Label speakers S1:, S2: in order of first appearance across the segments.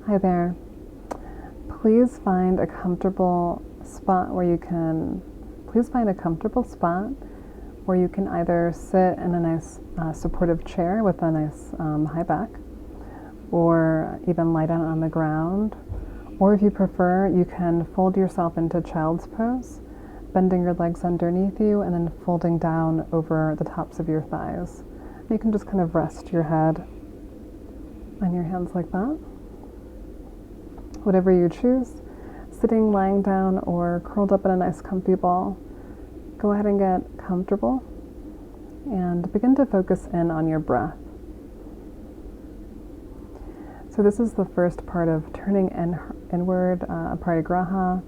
S1: Hi there. Please find a comfortable spot where you can, either sit in a nice supportive chair with a nice high back, or even lie down on the ground. Or if you prefer, you can fold yourself into child's pose, bending your legs underneath you and then folding down over the tops of your thighs. You can just kind of rest your head on your hands like that. Whatever you choose, sitting, lying down, or curled up in a nice comfy ball, go ahead and get comfortable and begin to focus in on your breath. So this is the first part of turning inward, aparigraha,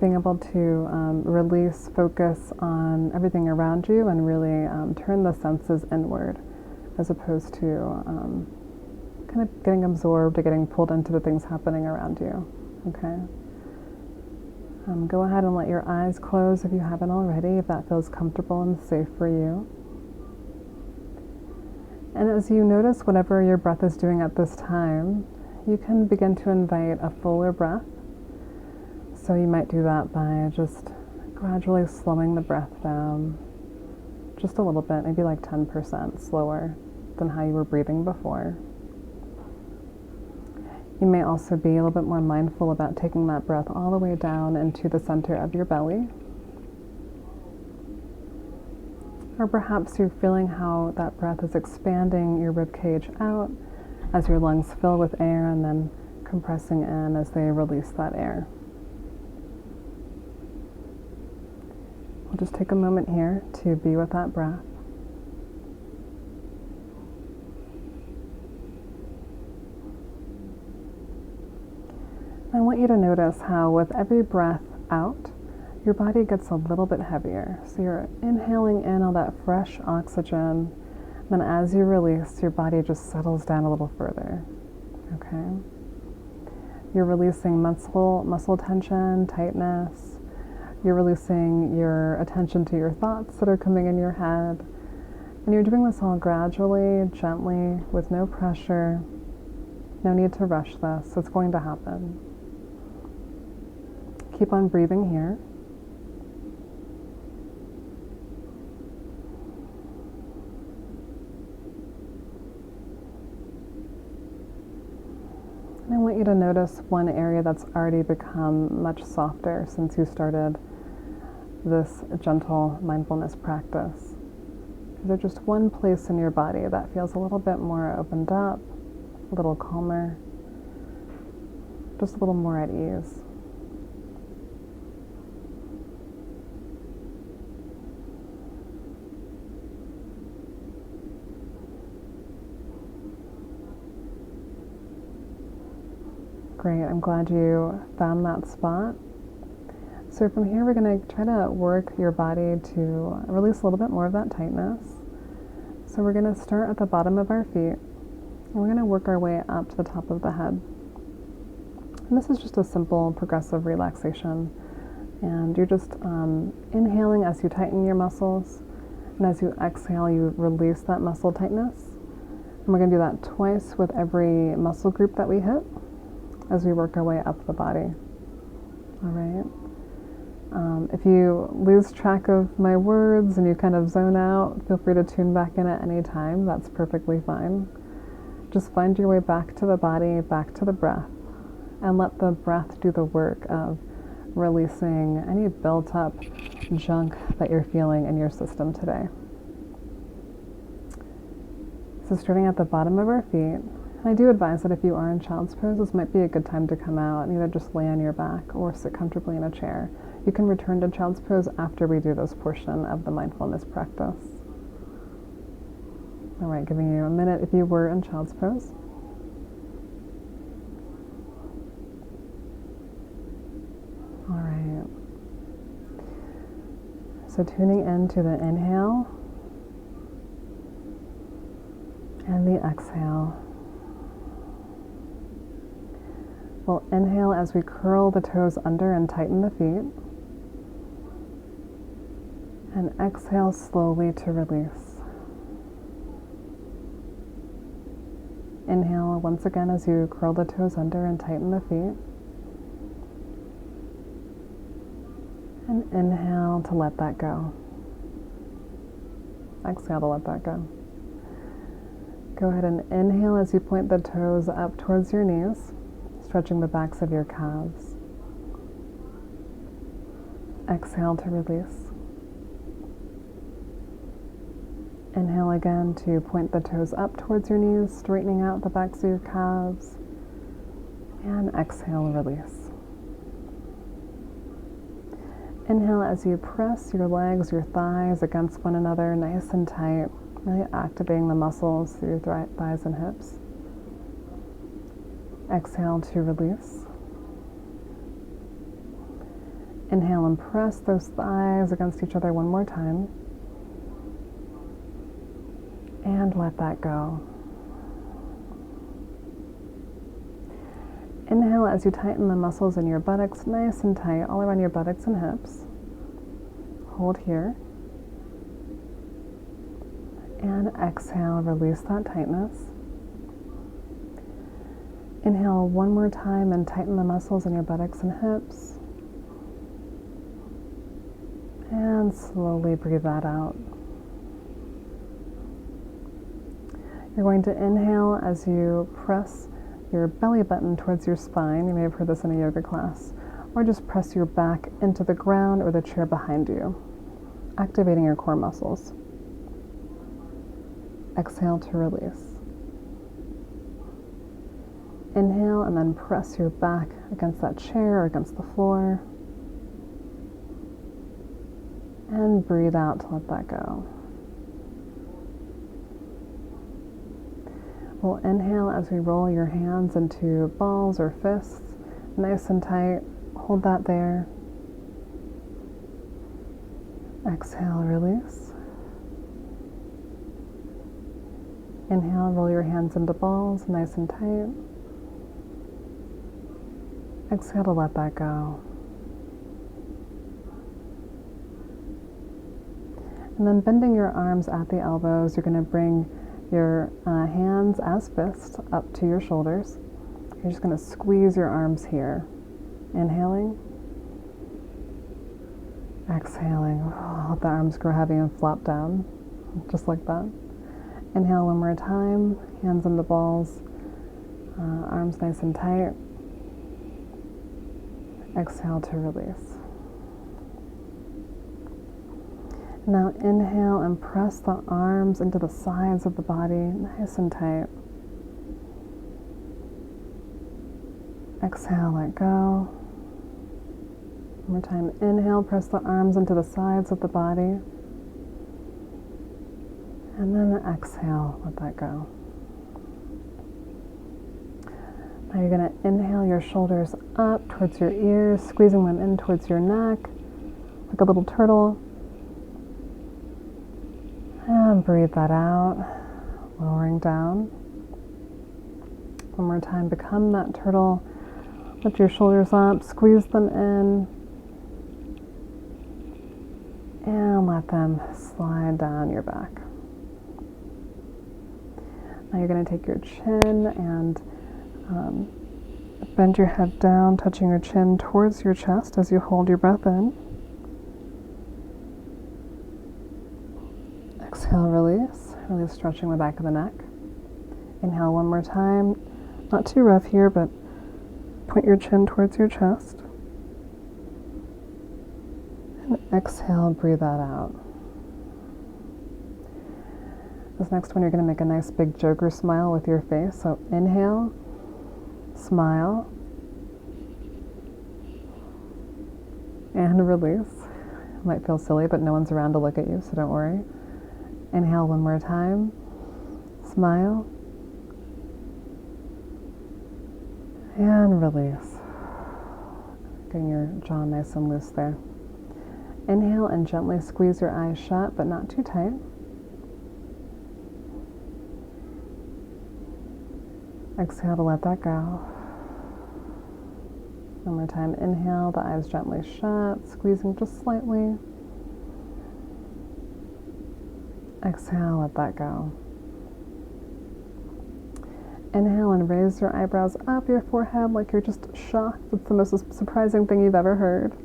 S1: being able to release, focus on everything around you and really turn the senses inward, as opposed to kind of getting absorbed or getting pulled into the things happening around you. Okay. Go ahead and let your eyes close if you haven't already, if that feels comfortable and safe for you. And as you notice whatever your breath is doing at this time, you can begin to invite a fuller breath. So you might do that by just gradually slowing the breath down just a little bit, maybe like 10% slower than how you were breathing before. You may also be a little bit more mindful about taking that breath all the way down into the center of your belly. Or perhaps you're feeling how that breath is expanding your rib cage out as your lungs fill with air and then compressing in as they release that air. We'll just take a moment here to be with that breath. I want you to notice how with every breath out, your body gets a little bit heavier. So you're inhaling in all that fresh oxygen, then as you release, your body just settles down a little further. Okay? You're releasing muscle tension, tightness. You're releasing your attention to your thoughts that are coming in your head. And you're doing this all gradually, gently, with no pressure. No need to rush this. It's going to happen. Keep on breathing here. And I want you to notice one area that's already become much softer since you started this gentle mindfulness practice. Is there just one place in your body that feels a little bit more opened up, a little calmer, just a little more at ease? Great, I'm glad you found that spot. So from here, we're going to try to work your body to release a little bit more of that tightness. So we're going to start at the bottom of our feet, and we're going to work our way up to the top of the head. And this is just a simple progressive relaxation. And you're just inhaling as you tighten your muscles, and as you exhale, you release that muscle tightness. And we're going to do that twice with every muscle group that we hit, as we work our way up the body. All right. If you lose track of my words and you kind of zone out, feel free to tune back in at any time. That's perfectly fine. Just find your way back to the body, back to the breath, and let the breath do the work of releasing any built up junk that you're feeling in your system today. So starting at the bottom of our feet, I do advise that if you are in child's pose, this might be a good time to come out and either just lay on your back or sit comfortably in a chair. You can return to child's pose after we do this portion of the mindfulness practice. All right, giving you a minute if you were in child's pose. All right. So tuning into the inhale and the exhale. We'll inhale as we curl the toes under and tighten the feet. And exhale slowly to release. Inhale once again as you curl the toes under and tighten the feet. And inhale to let that go. Exhale to let that go. Go ahead and inhale as you point the toes up towards your knees, stretching the backs of your calves. Exhale to release. Inhale again to point the toes up towards your knees, straightening out the backs of your calves. And exhale, release. Inhale as you press your legs, your thighs against one another, nice and tight, really activating the muscles through your thighs and hips. Exhale to release. Inhale and press those thighs against each other one more time. And let that go. Inhale as you tighten the muscles in your buttocks nice and tight all around your buttocks and hips. Hold here. And exhale, release that tightness. Inhale one more time and tighten the muscles in your buttocks and hips. And slowly breathe that out. You're going to inhale as you press your belly button towards your spine. You may have heard this in a yoga class. Or just press your back into the ground or the chair behind you, activating your core muscles. Exhale to release. Inhale and then press your back against that chair or against the floor. And breathe out to let that go. We'll inhale as we roll your hands into balls or fists, nice and tight. Hold that there. Exhale, release. Inhale, roll your hands into balls, nice and tight. Exhale to let that go. And then bending your arms at the elbows, you're going to bring your hands as fists up to your shoulders. You're just going to squeeze your arms here. Inhaling. Exhaling. Oh, let the arms grow heavy and flop down. Just like that. Inhale one more time. Hands into balls. Arms nice and tight. Exhale to release. Now inhale and press the arms into the sides of the body, nice and tight. Exhale, let go. One more time, inhale, press the arms into the sides of the body. And then exhale, let that go. Now you're going to inhale your shoulders up towards your ears, squeezing them in towards your neck, like a little turtle. And breathe that out, lowering down. One more time, become that turtle. Lift your shoulders up, squeeze them in, and let them slide down your back. Now you're going to take your chin and bend your head down, touching your chin towards your chest as you hold your breath in. Exhale, release. Really stretching the back of the neck. Inhale one more time. Not too rough here, but point your chin towards your chest. And exhale, breathe that out. This next one, you're going to make a nice big Joker smile with your face. So inhale, smile, and release. It might feel silly, but no one's around to look at you, so don't worry. Inhale one more time, smile, and release. Getting your jaw nice and loose there. Inhale and gently squeeze your eyes shut, but not too tight. Exhale to let that go. One more time, inhale, the eyes gently shut, squeezing just slightly. Exhale, let that go. Inhale and raise your eyebrows up your forehead like you're just shocked. It's the most surprising thing you've ever heard.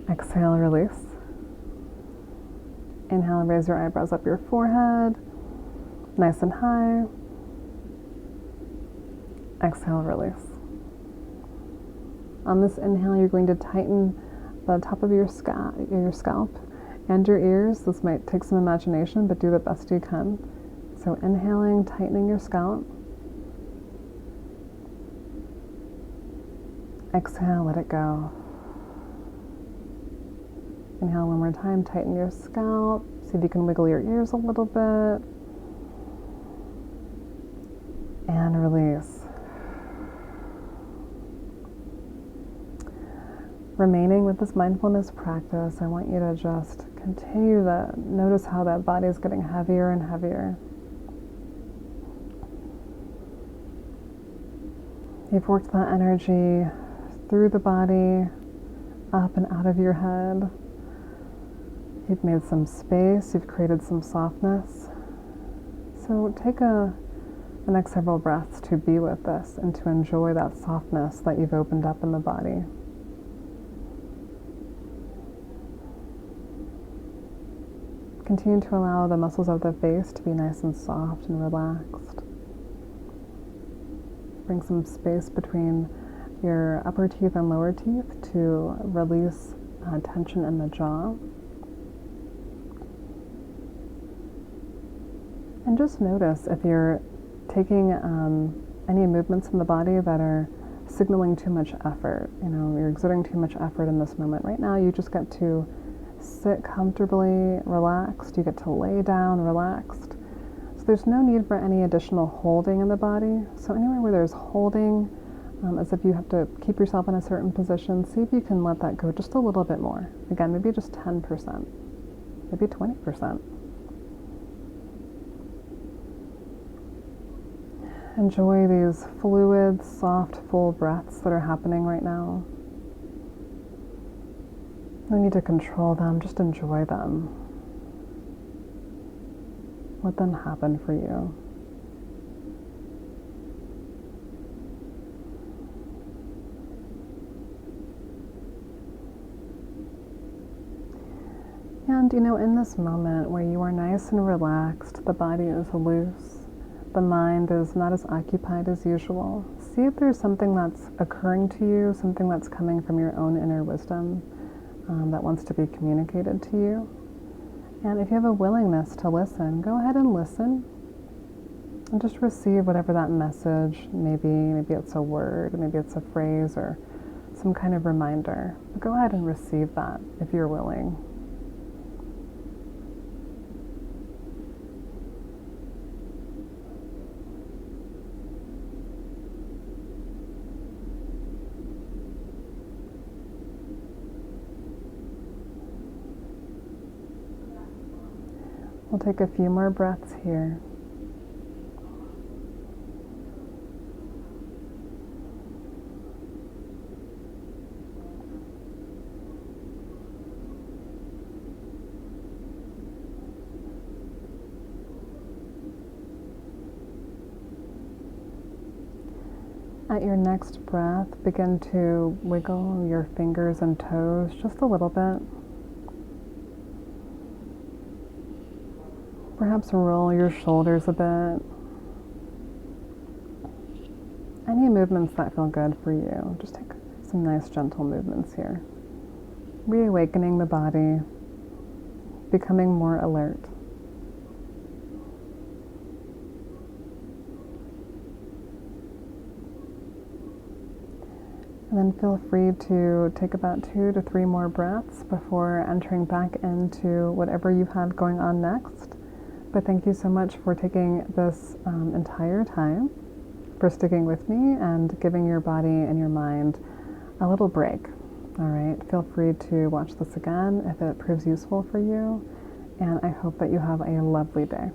S1: Exhale, release. Inhale and raise your eyebrows up your forehead, nice and high. Exhale, release. On this inhale, you're going to tighten the top of your scalp and your ears. This might take some imagination, but do the best you can. So inhaling, tightening your scalp. Exhale, let it go. Inhale one more time, tighten your scalp. See if you can wiggle your ears a little bit. And release. Remaining with this mindfulness practice, I want you to just continue to notice how that body is getting heavier and heavier. You've worked that energy through the body, up and out of your head. You've made some space, you've created some softness. So take the next several breaths to be with this and to enjoy that softness that you've opened up in the body. Continue to allow the muscles of the face to be nice and soft and relaxed. Bring some space between your upper teeth and lower teeth to release tension in the jaw. And just notice if you're taking any movements in the body that are signaling too much effort. You know, you're exerting too much effort in this moment. Right now, you just get to sit comfortably, relaxed. You get to lay down, relaxed. So there's no need for any additional holding in the body. So anywhere where there's holding, as if you have to keep yourself in a certain position, see if you can let that go just a little bit more. Again, maybe just 10%, maybe 20%. Enjoy these fluid, soft, full breaths that are happening right now. No need to control them, just enjoy them. Let them happen for you. And you know, in this moment where you are nice and relaxed, the body is loose, the mind is not as occupied as usual, see if there's something that's occurring to you, something that's coming from your own inner wisdom that wants to be communicated to you. And if you have a willingness to listen, go ahead and listen and just receive whatever that message may be. Maybe it's a word, maybe it's a phrase or some kind of reminder. But go ahead and receive that if you're willing. We'll take a few more breaths here. At your next breath, begin to wiggle your fingers and toes just a little bit. Perhaps roll your shoulders a bit. Any movements that feel good for you. Just take some nice gentle movements here. Reawakening the body, becoming more alert. And then feel free to take about 2 to 3 more breaths before entering back into whatever you have going on next. But thank you so much for taking this entire time, for sticking with me and giving your body and your mind a little break. All right, feel free to watch this again if it proves useful for you, and I hope that you have a lovely day.